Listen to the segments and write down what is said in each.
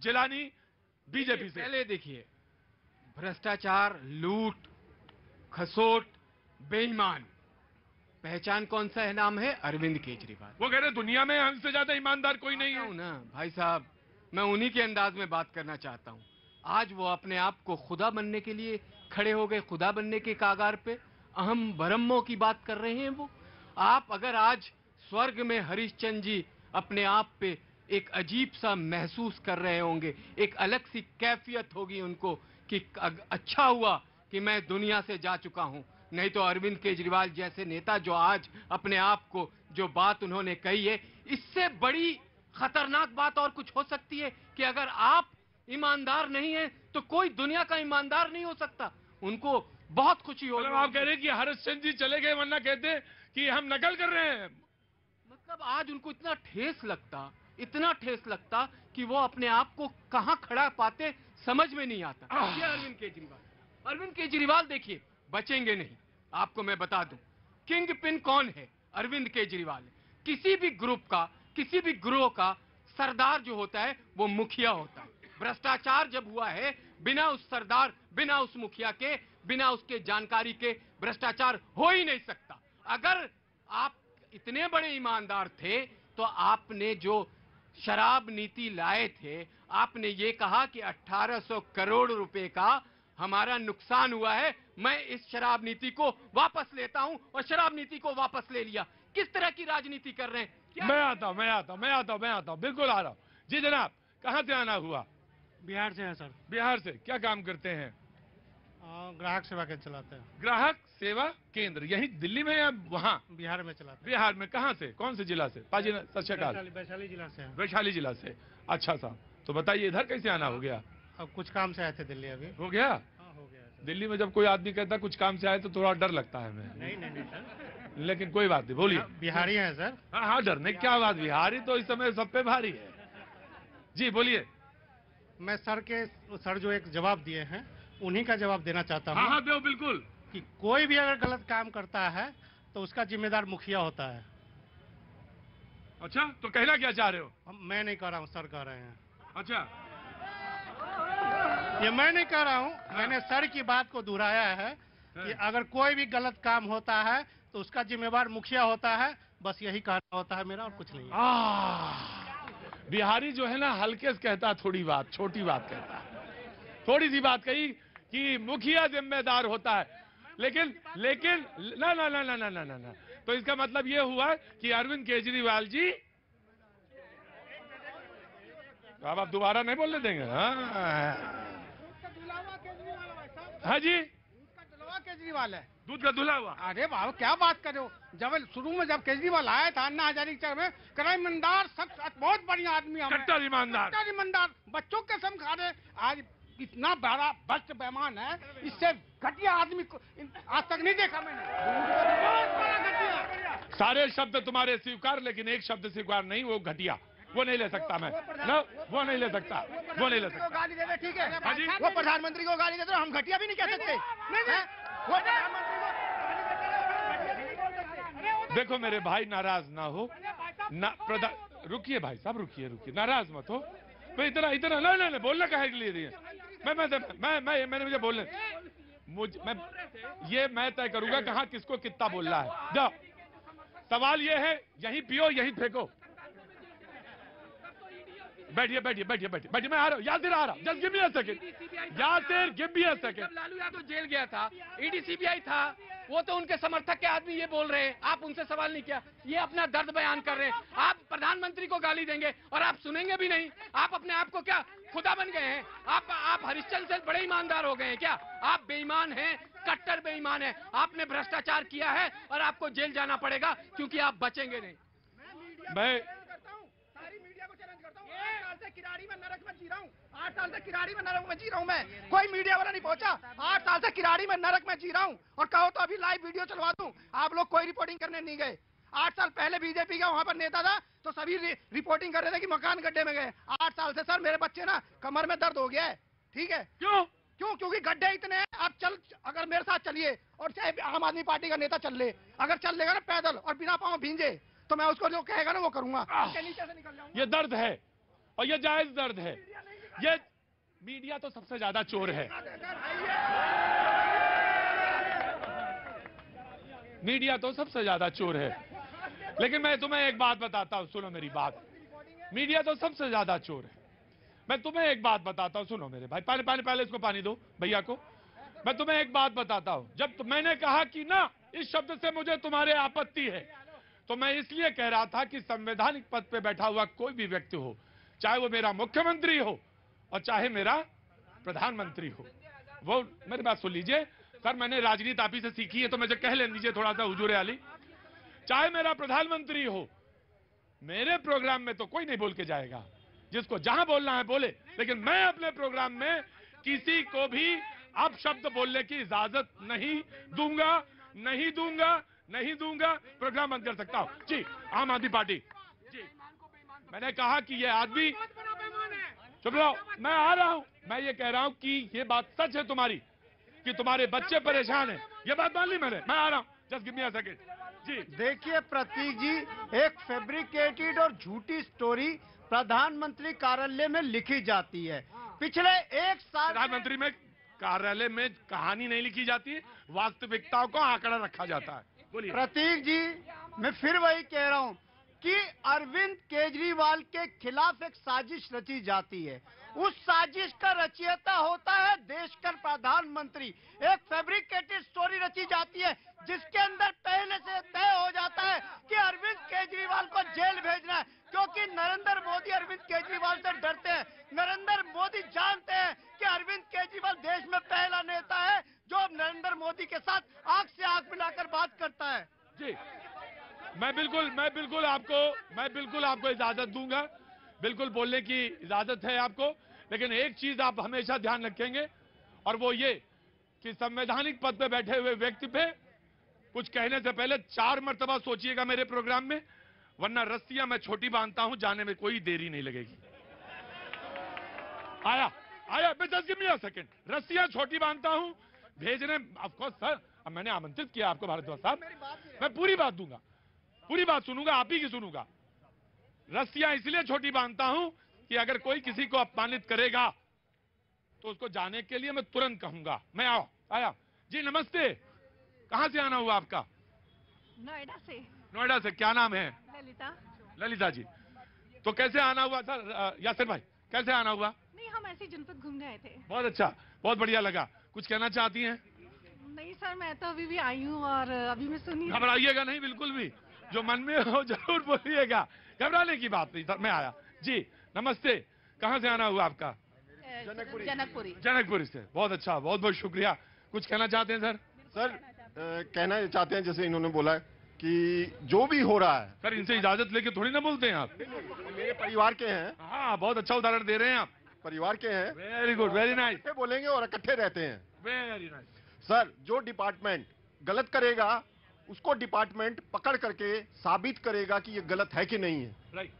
Jilani BJP से। पहले देखिए, भ्रष्टाचार, लूट, खसोट, बेईमान, पहचान कौन सा है? नाम है अरविंद केजरीवाल। वो कह रहे दुनिया में हमसे ज्यादा ईमानदार कोई नहीं है ना भाई साहब, मैं उन्हीं के अंदाज में बात करना चाहता हूं। आज वो अपने आप को खुदा बनने के लिए खड़े हो गए, खुदा बनने के कागार पे अहम भरम्मों की बात कर रहे हैं वो। आप अगर आज स्वर्ग में हरिश्चंद्र जी अपने आप पे एक अजीब सा महसूस कर रहे होंगे, एक अलग सी कैफियत होगी उनको कि अच्छा हुआ कि मैं दुनिया से जा चुका हूं, नहीं तो अरविंद केजरीवाल जैसे नेता जो आज अपने आप को, जो बात उन्होंने कही है, इससे बड़ी खतरनाक बात और कुछ हो सकती है कि अगर आप ईमानदार नहीं है तो कोई दुनिया का ईमानदार नहीं हो सकता। उनको बहुत खुशी हो। मतलब आप कह रहे हैं कि हरिश्चंद्र जी चले गए, वरना कहते कि हम नकल कर रहे हैं। मतलब आज उनको इतना ठेस लगता कि वो अपने आप को कहां खड़ा पाते समझ में नहीं आता। ये अरविंद केजरीवाल देखिए बचेंगे नहीं। आपको मैं बता दूं, किंग पिन कौन है? अरविंद केजरीवाल। किसी भी ग्रुप का, किसी भी गिरोह का सरदार जो होता है वो मुखिया होता है। भ्रष्टाचार जब हुआ है, बिना उस सरदार, बिना उस मुखिया के, बिना उसके जानकारी के भ्रष्टाचार हो ही नहीं सकता। अगर आप इतने बड़े ईमानदार थे तो आपने जो शराब नीति लाए थे, आपने ये कहा कि 1800 करोड़ रुपए का हमारा नुकसान हुआ है, मैं इस शराब नीति को वापस लेता हूं, और शराब नीति को वापस ले लिया। किस तरह की राजनीति कर रहे हैं? मैं आता हूं, बिल्कुल आ रहा हूं। जी जनाब, कहां से आना हुआ? बिहार से है सर। बिहार से। क्या काम करते हैं? ग्राहक सेवा केंद्र चलाते हैं। ग्राहक सेवा केंद्र यही दिल्ली में या वहाँ? बिहार में चलाते हैं। बिहार में। कहाँ से, कौन से जिला से? पाजी सत श्रीकाल। वैशाली जिला से। वैशाली जिला से। अच्छा साहब, तो बताइए इधर कैसे आना हो गया? अब कुछ काम से आए थे दिल्ली। अभी हो गया? हो गया। दिल्ली में जब कोई आदमी कहता कुछ काम से आए तो थोड़ा डर लगता है हमें। नहीं सर, लेकिन कोई बात नहीं, बोलिए। बिहारी है सर। हाँ, डरने क्या बात, बिहारी तो इस समय सब पे भारी है। जी बोलिए। मैं सर जो एक जवाब दिए हैं उन्हीं का जवाब देना चाहता हूँ। हाँ दो बिल्कुल। कि कोई भी अगर गलत काम करता है तो उसका जिम्मेदार मुखिया होता है। अच्छा, तो कहना क्या चाह रहे हो? मैं नहीं कह रहा हूँ, सर कह रहे हैं। अच्छा, ये मैं नहीं कह रहा हूँ, मैंने सर की बात को दोहराया है कि अगर कोई भी गलत काम होता है तो उसका जिम्मेवार मुखिया होता है। बस यही कहना होता है मेरा, और कुछ नहीं है। बिहारी जो है ना हल्के से कहता है, थोड़ी बात, छोटी बात कहता है। थोड़ी सी बात कही कि मुखिया जिम्मेदार होता है, लेकिन ना ना ना ना ना ना ना ना, तो इसका मतलब ये हुआ कि अरविंद केजरीवाल जी, अब आप दोबारा नहीं बोलने देंगे? हाँ जी, केजरीवाल है, दूध का धुला हुआ। अरे बाबा क्या बात कर रहे हो? जब केजरीवाल आया था अन्ना हजारे चौक में, कड़ा ईमानदार, बहुत बढ़िया आदमी, कट्टर ईमानदार, बच्चों के कसम खा रहे। आज इतना बड़ा भ्रष्ट बेईमान है, इससे घटिया आदमी को आज तक नहीं देखा मैंने। बहुत बड़ा घटिया। सारे शब्द तुम्हारे स्वीकार, लेकिन एक शब्द स्वीकार नहीं, वो घटिया। वो नहीं ले सकता मैं, ना वो नहीं ले सकता, वो नहीं ले सकता। गाली दे दे, ठीक है? हाँ जी? वो प्रधानमंत्री को गाली देते तो हम घटिया भी नहीं कह सकते। वो प्रधानमंत्री को। देखो मेरे भाई, नाराज ना हो ना, रुकिए भाई साहब, रुकिए, नाराज मत हो। मैं इतना नहीं बोलना काहे के लिए दिए? मैंने मुझे बोलने, मैं तय करूंगा कहां किसको कितना बोलना है। जाओ, सवाल ये है, यहीं पियो यहीं फेंको। बैठिए, मैं आ रहा हूँ। यासिर आ रहा हूँ, just give me a second. Yasir give me a second. Lalu Yadav jail गया था, ईडी सीबीआई था, वो तो उनके समर्थक के आदमी ये बोल रहे हैं, आप उनसे सवाल नहीं किया। ये अपना दर्द बयान कर रहे हैं। आप प्रधानमंत्री को गाली देंगे और आप सुनेंगे भी नहीं। आप अपने आप को क्या खुदा बन गए हैं? आप हरिश्चंद्र से बड़े ईमानदार हो गए हैं क्या? आप बेईमान हैं, कट्टर बेईमान हैं। आपने भ्रष्टाचार किया है और आपको जेल जाना पड़ेगा, क्योंकि आप बचेंगे नहीं। मैं मीडिया को चैलेंज करता हूँ। 8 साल से किराड़ी में नरक में जी रहा हूँ। 8 साल से किराड़ी में नरक में जी रहा हूँ मैं। कोई मीडिया वाला नहीं पहुंचा। 8 साल से किराड़ी में नरक में जी रहा हूँ, और कहो तो अभी लाइव वीडियो चलवा दूं। आप लोग कोई रिपोर्टिंग करने नहीं गए। 8 साल पहले बीजेपी का वहां पर नेता था तो सभी रिपोर्टिंग कर रहे थे कि मकान गड्ढे में गए। 8 साल से सर मेरे बच्चे ना कमर में दर्द हो गया है, ठीक है? क्यों? क्योंकि गड्ढे इतने हैं। आप अगर मेरे साथ चलिए, और चाहे आम आदमी पार्टी का नेता चल ले, अगर चल लेगा ना पैदल और बिना पाँव भींजे, तो मैं उसको जो कहेगा ना वो करूंगा। नीचे से निकल जाऊंगा। ये दर्द है और ये जायज दर्द है। ये मीडिया तो सबसे ज्यादा चोर है। मीडिया तो सबसे ज्यादा चोर है। लेकिन मैं तुम्हें एक बात बताता हूं, सुनो मेरी बात। मीडिया तो सबसे ज्यादा चोर है। मैं तुम्हें एक बात बताता हूं, सुनो मेरे भाई। पहले इसको पानी दो भैया को। मैं तुम्हें एक बात बताता हूं, जब मैंने कहा कि ना इस शब्द से मुझे तुम्हारे आपत्ति है, तो मैं इसलिए कह रहा था कि संवैधानिक पद पे बैठा हुआ कोई भी व्यक्ति हो, चाहे वो मेरा मुख्यमंत्री हो और चाहे मेरा प्रधानमंत्री हो, वो मेरी बात सुन लीजिए सर, मैंने राजनीति आप ही से सीखी है तो मुझे कह लेने दीजिए थोड़ा सा हुजूर आली। चाहे मेरा प्रधानमंत्री हो, मेरे प्रोग्राम में तो कोई नहीं बोल के जाएगा, जिसको जहां बोलना है बोले, लेकिन मैं अपने प्रोग्राम में किसी को भी अपशब्द बोलने की इजाजत नहीं दूंगा, नहीं दूंगा, नहीं दूंगा। प्रोग्राम बंद कर सकता हूं जी। आम आदमी पार्टी जी, मैंने कहा कि ये आदमी, चुप रहो, मैं आ रहा हूं। मैं ये कह रहा हूं कि ये बात सच है तुम्हारी कि तुम्हारे बच्चे परेशान हैं, ये बात मान ली मैंने। मैं आ रहा हूं, just give me a second ji. देखिए प्रतीक जी, एक फैब्रिकेटेड और झूठी स्टोरी प्रधानमंत्री कार्यालय में लिखी जाती है। पिछले एक साल प्रधानमंत्री में कार्यालय में कहानी नहीं लिखी जाती है, वास्तविकताओं को आंकड़ा रखा जाता है। बोलिए प्रतीक जी, मैं फिर वही कह रहा हूं कि अरविंद केजरीवाल के खिलाफ एक साजिश रची जाती है। उस साजिश का रचयिता होता है देश का प्रधानमंत्री। एक फैब्रिकेटेड स्टोरी रची जाती है जिसके अंदर पहले से तय हो जाता है कि अरविंद केजरीवाल को जेल भेजना है, क्योंकि नरेंद्र मोदी अरविंद केजरीवाल से डरते हैं। नरेंद्र मोदी जानते हैं कि अरविंद केजरीवाल देश में पहला नेता है जो नरेंद्र मोदी के साथ आंख से आंख मिलाकर बात करता है जी। मैं बिल्कुल आपको इजाजत दूंगा, बिल्कुल बोलने की इजाजत है आपको। लेकिन एक चीज आप हमेशा ध्यान रखेंगे, और वो ये कि संवैधानिक पद पे बैठे हुए व्यक्ति पे कुछ कहने से पहले 4 मर्तबा सोचिएगा मेरे प्रोग्राम में, वरना रस्सियां मैं छोटी बांधता हूं, जाने में कोई देरी नहीं लगेगी। आया just give me a second. रस्सियां छोटी बांधता हूं भेजने, ऑफ कोर्स सर, अब मैंने आमंत्रित किया आपको भारद्वाज साहब, मैं पूरी बात दूंगा, पूरी बात सुनूंगा, आप ही की सुनूंगा। रस्सियां इसलिए छोटी बांधता हूं कि अगर कोई किसी को अपमानित करेगा तो उसको जाने के लिए मैं तुरंत कहूंगा मैं आया जी। नमस्ते, कहां से आना हुआ आपका? नोएडा से। नोएडा से, क्या नाम है? ललिता जी। तो कैसे आना हुआ सर? यासिर भाई, कैसे आना हुआ? नहीं, हम ऐसे जनपद घूमने आए थे। बहुत अच्छा, बहुत बढ़िया लगा। कुछ कहना चाहती हैं? नहीं सर, मैं तो अभी भी आई हूँ और अभी मैं सुनी। घबराइएगा नहीं, बिल्कुल भी, जो मन में हो जरूर बोलिएगा, घबराने की बात नहीं सर। मैं आया जी। नमस्ते, कहां से आना हुआ आपका? जनकपुरी से। बहुत अच्छा, बहुत बहुत शुक्रिया। कुछ कहना चाहते हैं सर? सर कहना चाहते हैं, जैसे इन्होंने बोला कि जो भी हो रहा है, सर इनसे इजाजत लेके थोड़ी ना बोलते हैं आप। मेरे परिवार के हैं। हाँ, बहुत अच्छा उदाहरण दे रहे हैं आप। परिवार के हैं। Very good, very nice. इकट्ठे बोलेंगे और इकट्ठे रहते हैं। Very nice. सर, जो डिपार्टमेंट गलत करेगा उसको डिपार्टमेंट पकड़ करके साबित करेगा कि ये गलत है कि नहीं है। राइट।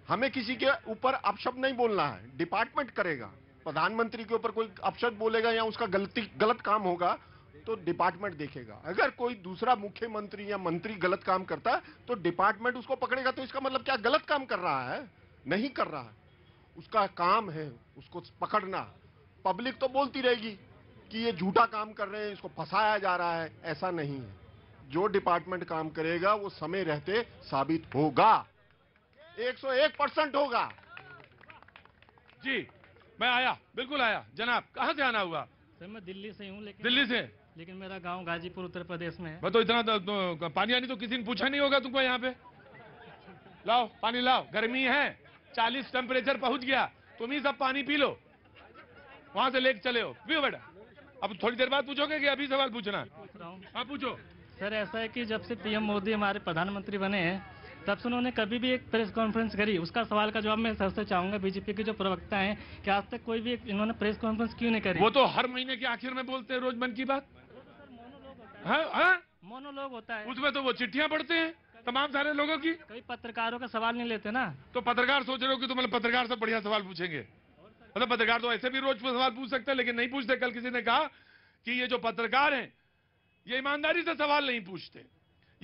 हमें किसी के ऊपर अपशब्द नहीं बोलना है, डिपार्टमेंट करेगा। प्रधानमंत्री के ऊपर कोई अपशब्द बोलेगा या उसका गलत काम होगा तो डिपार्टमेंट देखेगा। अगर कोई दूसरा मुख्यमंत्री या मंत्री गलत काम करता है तो डिपार्टमेंट उसको पकड़ेगा। तो इसका मतलब क्या गलत काम कर रहा है? नहीं कर रहा है, उसका काम है उसको पकड़ना। पब्लिक तो बोलती रहेगी कि ये झूठा काम कर रहे हैं, इसको फंसाया जा रहा है। ऐसा नहीं है, जो डिपार्टमेंट काम करेगा वो समय रहते साबित होगा, 101% होगा। जी, मैं आया, बिल्कुल आया। जनाब, कहां से आना हुआ? सर मैं दिल्ली से हूँ, दिल्ली से? लेकिन मेरा गांव गाजीपुर उत्तर प्रदेश में है। मैं तो इतना तो पानी आनी तो किसी ने पूछा नहीं होगा तुमको यहाँ पे। लाओ पानी लाओ, गर्मी है, 40 टेम्परेचर पहुंच गया, तुम ही सब पानी पी लो, वहां से लेके चले हो, पियो बेटा। अब थोड़ी देर बाद पूछोगे कि अभी सवाल पूछना है? पूछ रहा हूँ। हाँ पूछो। सर ऐसा है कि जब से पीएम मोदी हमारे प्रधानमंत्री बने हैं तब से उन्होंने कभी भी एक प्रेस कॉन्फ्रेंस करी, उसका सवाल का जवाब मैं सर से चाहूंगा। बीजेपी के जो प्रवक्ता हैं, कि आज तक कोई भी इन्होंने प्रेस कॉन्फ्रेंस क्यों नहीं करी? वो तो हर महीने के आखिर में बोलते हैं, रोज मन की बात। मोनोलॉग होता है, उसमें तो वो चिट्ठियां पढ़ते हैं तमाम सारे लोगों की। कभी पत्रकारों का सवाल नहीं लेते ना। तो पत्रकार सोच रहे हो कि मतलब पत्रकार से बढ़िया सवाल पूछेंगे? मतलब पत्रकार तो ऐसे भी रोज सवाल पूछ सकते हैं, लेकिन नहीं पूछते। कल किसी ने कहा कि ये जो पत्रकार हैं ये ईमानदारी से सवाल नहीं पूछते,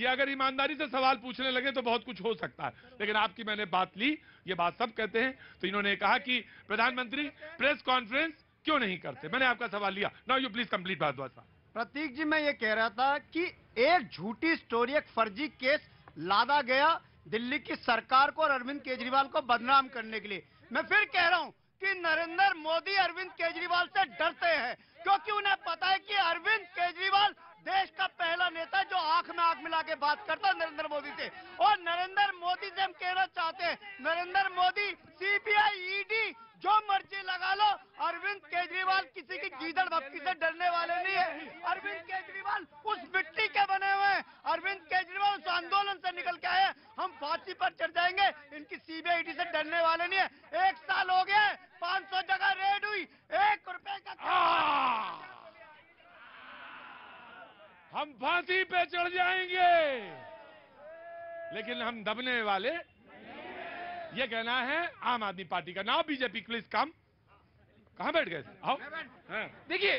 ये अगर ईमानदारी से सवाल पूछने लगे तो बहुत कुछ हो सकता है, लेकिन आपकी मैंने बात ली, ये बात सब कहते हैं। तो इन्होंने कहा कि प्रधानमंत्री प्रेस कॉन्फ्रेंस क्यों नहीं करते। मैंने आपका सवाल लिया। Now you please complete Bharadwaj साहब। प्रतीक जी, मैं ये कह रहा था कि एक झूठी स्टोरी, एक फर्जी केस लादा गया दिल्ली की सरकार को और अरविंद केजरीवाल को बदनाम करने के लिए। मैं फिर कह रहा हूं कि नरेंद्र मोदी अरविंद केजरीवाल से डरते हैं, क्योंकि उन्हें पता है कि अरविंद केजरीवाल देश का पहला नेता जो आंख में आंख मिला के बात करता है नरेंद्र मोदी से। और नरेंद्र मोदी से हम कहना चाहते हैं, नरेंद्र मोदी, सीबीआई, ईडी जो मर्जी लगा लो, अरविंद केजरीवाल किसी की गीदड़ भक्ति से डरने वाले नहीं है। अरविंद केजरीवाल उस मिट्टी के बने हुए हैं, अरविंद केजरीवाल उस आंदोलन से निकल के आए। हम फांसी पर चढ़ जाएंगे, इनकी सीबीआई ईडी से डरने वाले नहीं है। 1 साल हो गया, 500 जगह रेड हुई, 1 रुपए का हम फांसी पे चढ़ जाएंगे, लेकिन हम दबने वाले, ये कहना है आम आदमी पार्टी का। Now BJP please come. कहां बैठ गए थे? आओ। देखिए,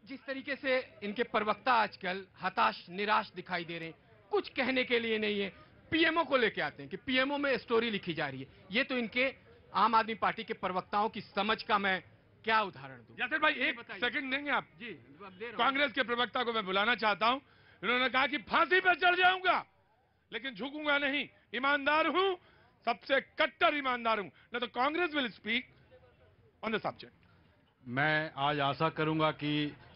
जिस तरीके से इनके प्रवक्ता आजकल हताश निराश दिखाई दे रहे हैं, कुछ कहने के लिए नहीं है, पीएमओ को लेके आते हैं कि पीएमओ में स्टोरी लिखी जा रही है। ये तो इनके आम आदमी पार्टी के प्रवक्ताओं की समझ का मैं क्या उदाहरण दूं? यासर भाई, एक सेकंड देंगे आप? जी, कांग्रेस के प्रवक्ता को मैं बुलाना चाहता हूं। इन्होंने कहा कि फांसी पे चढ़ जाऊंगा, लेकिन झुकूंगा नहीं, ईमानदार हूं, सबसे कट्टर ईमानदार हूं। न तो Congress will speak on the subject. मैं आज आशा करूंगा कि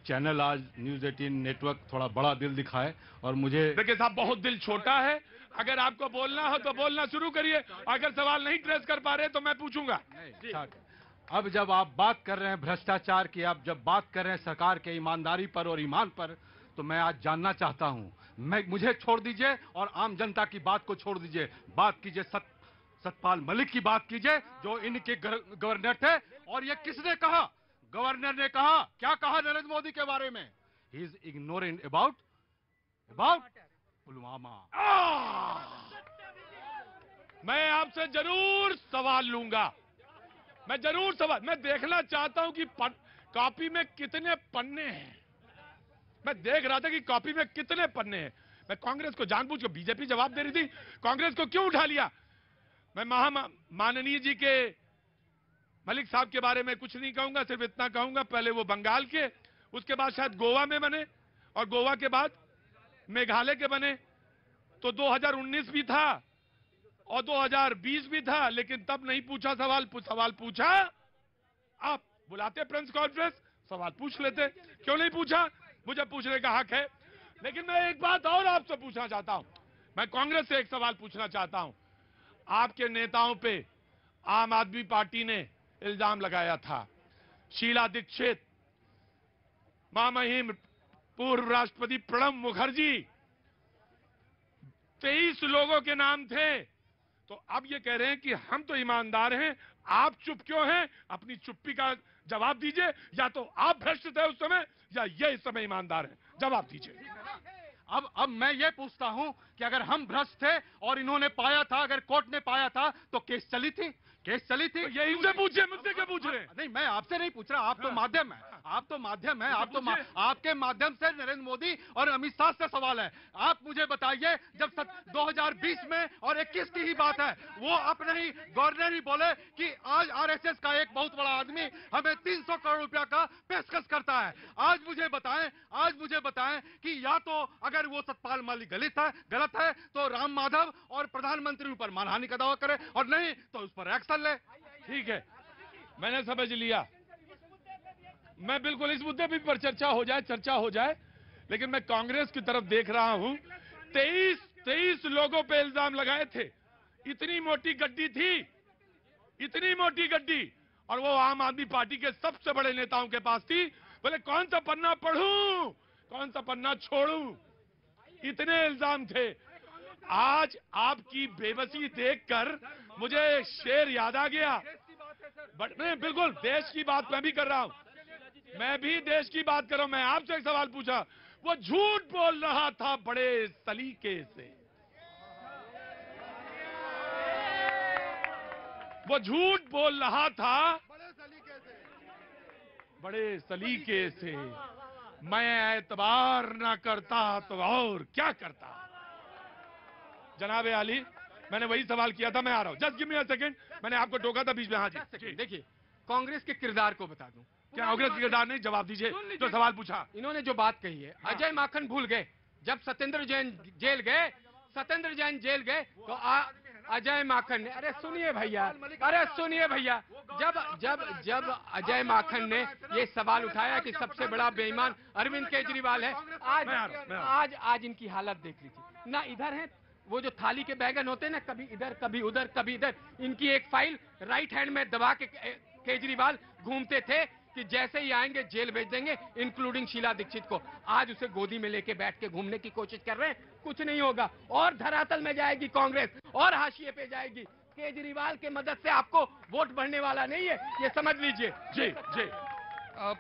चैनल आज न्यूज 18 नेटवर्क थोड़ा बड़ा दिल दिखाए। और मुझे देखिए साहब, बहुत दिल छोटा है। अगर आपको बोलना हो तो बोलना शुरू करिए, अगर सवाल नहीं ट्रेस कर पा रहे तो मैं पूछूंगा। अब जब आप बात कर रहे हैं भ्रष्टाचार की, आप जब बात कर रहे हैं सरकार के ईमानदारी पर और ईमान पर, तो मैं आज जानना चाहता हूं। मुझे छोड़ दीजिए और आम जनता की बात को छोड़ दीजिए, बात कीजिए सतपाल मलिक की बात कीजिए, जो इनके गवर्नर थे। और ये किसने कहा? गवर्नर ने कहा। क्या कहा नरेंद्र मोदी के बारे में? He is ignorant about Pulwama. मैं आपसे जरूर सवाल लूंगा, मैं जरूर सवाल, मैं देखना चाहता हूं कि कॉपी में कितने पन्ने हैं। मैं देख रहा था कि कॉपी में कितने पन्ने हैं। मैं कांग्रेस को जानबूझ कर, बीजेपी जवाब दे रही थी, कांग्रेस को क्यों उठा लिया? मैं माननीय जी के मलिक साहब के बारे में कुछ नहीं कहूंगा, सिर्फ इतना कहूंगा, पहले वो बंगाल के, उसके बाद शायद गोवा में बने, और गोवा के बाद मेघालय के बने। तो 2019 भी था और 2020 भी था, लेकिन तब नहीं पूछा सवाल पूछा। आप बुलाते प्रेस कॉन्फ्रेंस, सवाल पूछ लेते, क्यों नहीं पूछा? मुझे पूछने का हक है। लेकिन मैं एक बात और आपसे पूछना चाहता हूं। मैं कांग्रेस से एक सवाल पूछना चाहता हूं। आपके नेताओं पे आम आदमी पार्टी ने इल्जाम लगाया था, शीला दीक्षित, महामहिम पूर्व राष्ट्रपति प्रणब मुखर्जी, 23 लोगों के नाम थे। तो अब ये कह रहे हैं कि हम तो ईमानदार हैं, आप चुप क्यों हैं? अपनी चुप्पी का जवाब दीजिए। या तो आप भ्रष्ट थे उस समय, या ये इस समय ईमानदार हैं। जवाब दीजिए। अब मैं ये पूछता हूं कि अगर हम भ्रष्ट थे और इन्होंने पाया था, अगर कोर्ट ने पाया था, तो केस चली थी? तो यही उनसे पूछिए, मुझसे क्या पूछ रहे हैं? नहीं, मैं आपसे नहीं पूछ रहा, आप तो माध्यम है, आपके माध्यम से नरेंद्र मोदी और अमित शाह से सवाल है। आप मुझे बताइए, जब 2020 में और 21 की ही बात है, वो अपने ही गवर्नर ही बोले कि आज आरएसएस का एक बहुत बड़ा आदमी हमें 300 करोड़ रुपया का पेशकश करता है। आज मुझे बताएं कि या तो अगर वो सतपाल मलिक गलत है तो राम माधव और प्रधानमंत्री ऊपर मानहानि का दावा करे, और नहीं तो उस पर एक्शन ले। ठीक है, मैंने समझ लिया। मैं बिल्कुल इस मुद्दे पर चर्चा हो जाए, लेकिन मैं कांग्रेस की तरफ देख रहा हूं। 23 लोगों पे इल्जाम लगाए थे। इतनी मोटी गड्डी थी, इतनी मोटी गड्डी, और वो आम आदमी पार्टी के सबसे बड़े नेताओं के पास थी। बोले कौन सा पन्ना पढ़ूं, कौन सा पन्ना छोड़ूं, इतने इल्जाम थे। आज आपकी बेबसी देखकर मुझे एक शेर याद आ गया। बट मैं बिल्कुल देश की बात मैं भी कर रहा हूं, मैं भी देश की बात कर रहा हूं। मैं आपसे एक सवाल पूछा, वो झूठ बोल रहा था बड़े सलीके से, वो झूठ बोल रहा था बड़े सलीके से। मैं एतबार ना करता तो और क्या करता। जनाब आली, मैंने वही सवाल किया था, मैं आ रहा हूँ, just give me a second, मैंने आपको टोका था बीच में। हाँ जी, देखिए कांग्रेस के किरदार को बता दूं। क्या कांग्रेस के किरदार नहीं, जवाब दीजिए जो सवाल पूछा। इन्होंने जो बात कही है, अजय माखन भूल गए जब सत्येंद्र जैन जेल गए, तो अजय माखन ने, अरे सुनिए भैया, जब अजय माखन ने ये सवाल उठाया कि सबसे बड़ा बेईमान अरविंद केजरीवाल है, आज इनकी हालत देख लीजिए ना, इधर है वो जो थाली के बैगन होते हैं ना, कभी इधर कभी उधर कभी इधर, इनकी एक फाइल राइट हैंड में दबा के केजरीवाल घूमते थे कि जैसे ही आएंगे जेल भेज देंगे, इंक्लूडिंग शीला दीक्षित को। आज उसे गोदी में लेके बैठ के घूमने की कोशिश कर रहे हैं, कुछ नहीं होगा, और धरातल में जाएगी कांग्रेस और हाशिए पे जाएगी। केजरीवाल के मदद से आपको वोट बढ़ने वाला नहीं है, ये समझ लीजिए। जी।